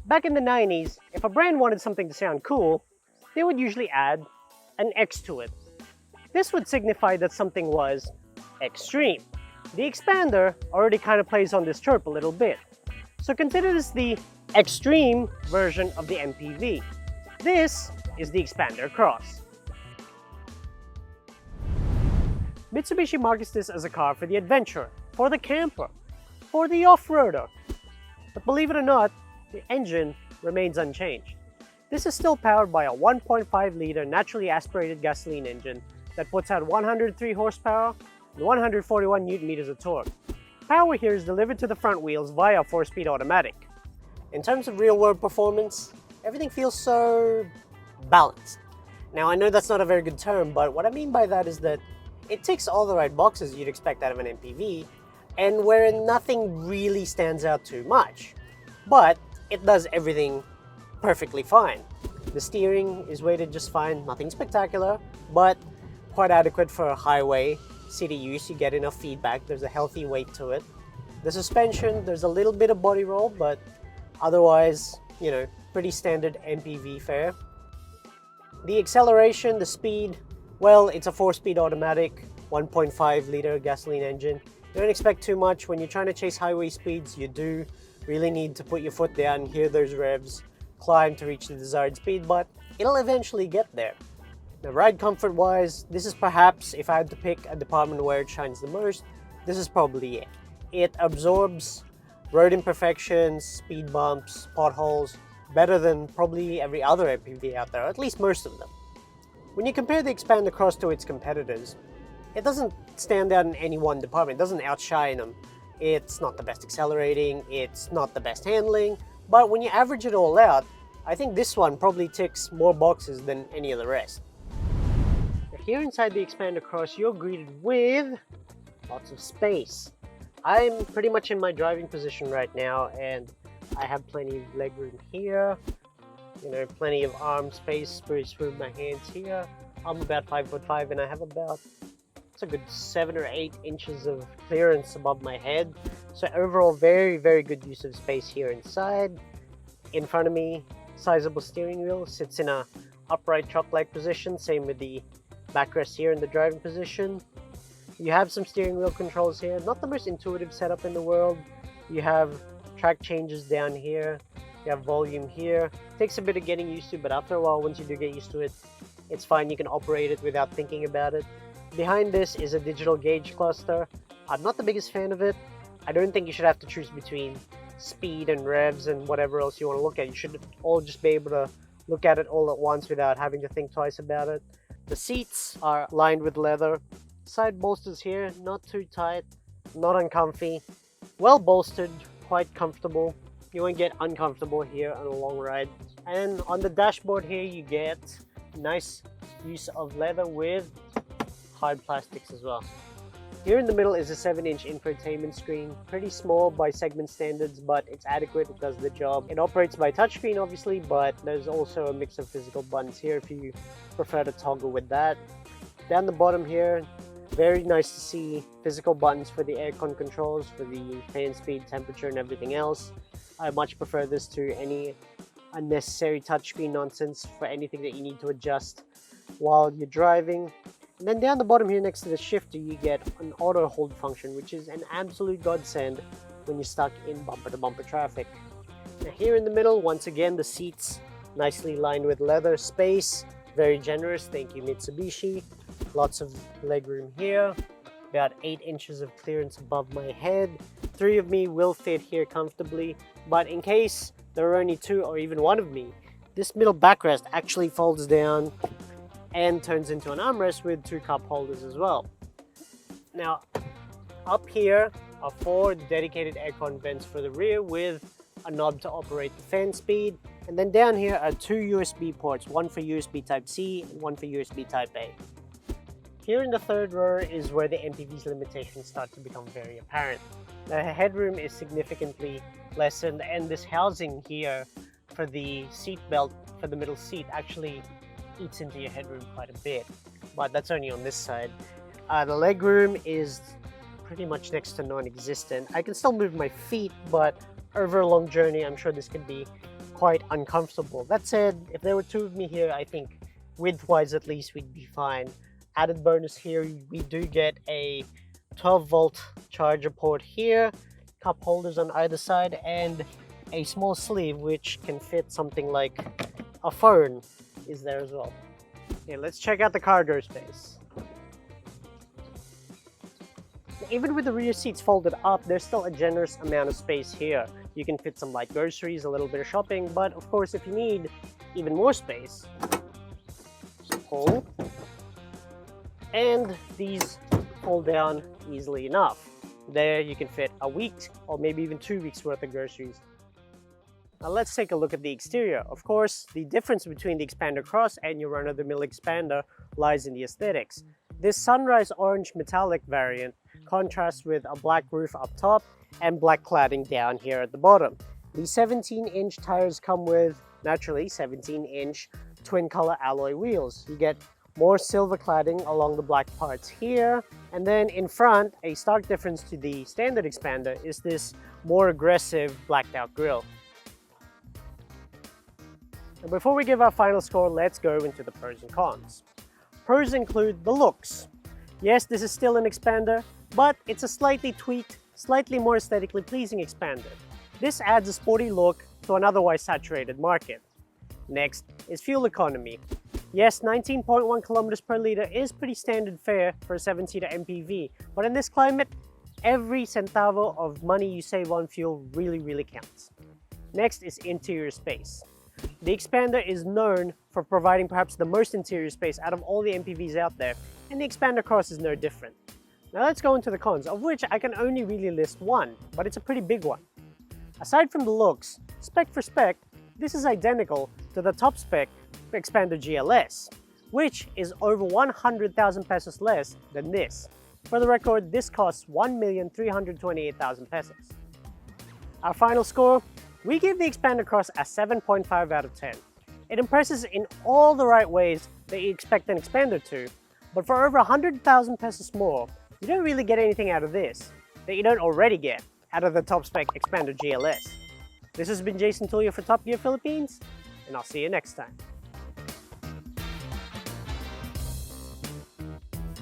Back in the 90s, if a brand wanted something to sound cool, they would usually add an X to it. This would signify that something was extreme. The Xpander already kind of plays on this trope a little bit. So consider this the extreme version of the MPV. This is the Xpander Cross. Mitsubishi markets this as a car for the adventurer, for the camper, for the off-roader. But believe it or not, the engine remains unchanged. This is still powered by a 1.5-liter naturally aspirated gasoline engine that puts out 103 horsepower and 141 Nm of torque. Power here is delivered to the front wheels via 4-speed automatic. In terms of real-world performance, everything feels so balanced. Now I know that's not a very good term, but what I mean by that is that it ticks all the right boxes you'd expect out of an MPV, and wherein nothing really stands out too much. But it does everything perfectly fine. The steering is weighted just fine, nothing spectacular, but quite adequate for highway, city use. You get enough feedback, there's a healthy weight to it. The suspension, there's a little bit of body roll, but otherwise, you know, pretty standard MPV fare. The acceleration, the speed, well, it's a 4-speed automatic, 1.5-liter gasoline engine. You don't expect too much. When you're trying to chase highway speeds, you do really need to put your foot down, hear those revs, climb to reach the desired speed, but it'll eventually get there. Now, ride comfort wise, this is perhaps, if I had to pick a department where it shines the most, this is probably it. It absorbs road imperfections, speed bumps, potholes, better than probably every other MPV out there, or at least most of them. When you compare the Xpander Cross to its competitors, it doesn't stand out in any one department, it doesn't outshine them. It's not the best accelerating, it's not the best handling, but when you average it all out, I think this one probably ticks more boxes than any of the rest. Here inside the Xpander Cross, you're greeted with lots of space. I'm pretty much in my driving position right now, and I have plenty of legroom here. You know, plenty of arm space, very smooth my hands here. I'm about 5'5", and I have about, it's a good 7 or 8 inches of clearance above my head. So overall, very, very good use of space here inside. In front of me, sizable steering wheel, sits in a upright truck-like position, same with the backrest here in the driving position. You have some steering wheel controls here, not the most intuitive setup in the world. You have track changes down here, you have volume here. Takes a bit of getting used to, but after a while, once you do get used to it, it's fine. You can operate it without thinking about it. Behind this is a digital gauge cluster. I'm not the biggest fan of it. I don't think you should have to choose between speed and revs and whatever else you want to look at. You should all just be able to look at it all at once without having to think twice about it. The seats are lined with leather. Side bolsters here, not too tight, not uncomfy. Well bolstered, quite comfortable. You won't get uncomfortable here on a long ride. And on the dashboard here, you get nice use of leather with hard plastics as well. Here in the middle is a 7-inch infotainment screen. Pretty small by segment standards, but it's adequate, it does the job. It operates by touchscreen obviously, but there's also a mix of physical buttons here if you prefer to toggle with that. Down the bottom here, very nice to see physical buttons for the aircon controls, for the fan speed, temperature, and everything else. I much prefer this to any unnecessary touchscreen nonsense for anything that you need to adjust while you're driving. And then down the bottom here next to the shifter, you get an auto hold function, which is an absolute godsend when you're stuck in bumper-to-bumper traffic. Now here in the middle, once again, the seats nicely lined with leather. Space, very generous, thank you Mitsubishi. Lots of legroom here, about 8 inches of clearance above my head. 3 of me will fit here comfortably, but in case there are only 2 or even 1 of me, this middle backrest actually folds down and turns into an armrest with 2 cup holders as well. Now, up here are 4 dedicated aircon vents for the rear with a knob to operate the fan speed. And then down here are 2 USB ports, one for USB Type-C and one for USB Type-A. Here in the third row is where the MPV's limitations start to become very apparent. The headroom is significantly lessened, and this housing here for the seat belt for the middle seat actually eats into your headroom quite a bit, but that's only on this side. The legroom is pretty much next to non-existent. I can still move my feet, but over a long journey, I'm sure this could be quite uncomfortable. That said, if there were two of me here, I think width-wise at least we'd be fine. Added bonus here, we do get a 12-volt charger port here, cup holders on either side, and a small sleeve which can fit something like a phone is there as well. Okay, let's check out the cargo space. Even with the rear seats folded up, there's still a generous amount of space here. You can fit some light groceries, a little bit of shopping, but of course if you need even more space, just pull, and these fold down easily enough. There you can fit a week or maybe even 2 weeks worth of groceries. Now let's take a look at the exterior. Of course, the difference between the Xpander Cross and your run-of-the-mill Xpander lies in the aesthetics. This sunrise orange metallic variant contrasts with a black roof up top and black cladding down here at the bottom. The 17-inch tires come with, naturally, 17-inch twin-color alloy wheels. You get more silver cladding along the black parts here, and then in front, a stark difference to the standard Xpander is this more aggressive blacked-out grille. And before we give our final score, let's go into the pros and cons. Pros include the looks. Yes, this is still an Xpander, but it's a slightly tweaked, slightly more aesthetically pleasing Xpander. This adds a sporty look to an otherwise saturated market. Next is fuel economy. Yes, 19.1 kilometers per liter is pretty standard fare for a 7-seater MPV, but in this climate, every centavo of money you save on fuel really counts. Next is interior space. The Xpander is known for providing perhaps the most interior space out of all the MPVs out there, and the Xpander Cross is no different. Now let's go into the cons, of which I can only really list one, but it's a pretty big one. Aside from the looks, spec for spec, this is identical to the top spec Xpander GLS, which is over 100,000 pesos less than this. For the record, this costs 1,328,000 pesos. Our final score, we give the Xpander Cross a 7.5 out of 10. It impresses in all the right ways that you expect an Xpander to, but for over 100,000 pesos more, you don't really get anything out of this that you don't already get out of the top spec Xpander GLS. This has been Jason Tulio for Top Gear Philippines, and I'll see you next time.